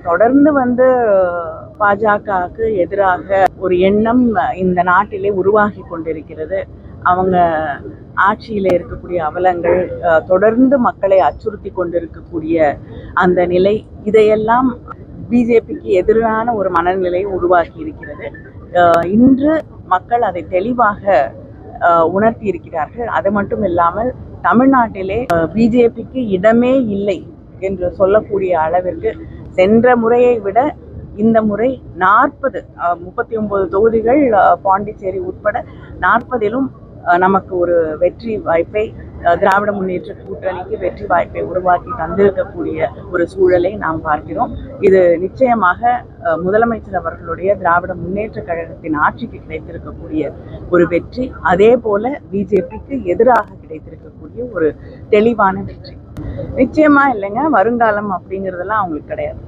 தொடர்ந்து பாஜகவுக்கு எதிராக ஒரு எண்ணம் இந்த நாட்டிலே உருவாகி கொண்டிருக்கிறது. அவங்க ஆட்சியில இருக்கக்கூடிய அவலங்கள், தொடர்ந்து மக்களை அச்சுறுத்தி கொண்டிருக்கக்கூடிய அந்த நிலை, இதையெல்லாம் பிஜேபிக்கு எதிரான ஒரு மனநிலையை உருவாக்கி இருக்கிறது. இன்று மக்கள் அதை தெளிவாக உணர்த்தி இருக்கிறார்கள். அது மட்டும் இல்லாமல் தமிழ்நாட்டிலே பிஜேபிக்கு இடமே இல்லை என்று சொல்லக்கூடிய அளவிற்கு சென்ற முறையை விட இந்த முறை 39 தொகுதிகள் பாண்டிச்சேரி உட்பட 40லும் நமக்கு ஒரு வெற்றி வாய்ப்பை, திராவிட முன்னேற்ற கூட்டணிக்கு வெற்றி வாய்ப்பை உருவாக்கி தந்திருக்கக்கூடிய ஒரு சூழலை நாம் பார்க்கிறோம். இது நிச்சயமாக முதலமைச்சர் அவர்களுடைய திராவிட முன்னேற்ற கழகத்தின் ஆட்சிக்கு கிடைத்திருக்கக்கூடிய ஒரு வெற்றி. அதே போல பிஜேபிக்கு எதிராக கிடைத்திருக்கக்கூடிய ஒரு தெளிவான வெற்றி. நிச்சயமா இல்லைங்க, வருங்காலம் அப்படிங்கிறதெல்லாம் அவங்களுக்கு கிடையாது.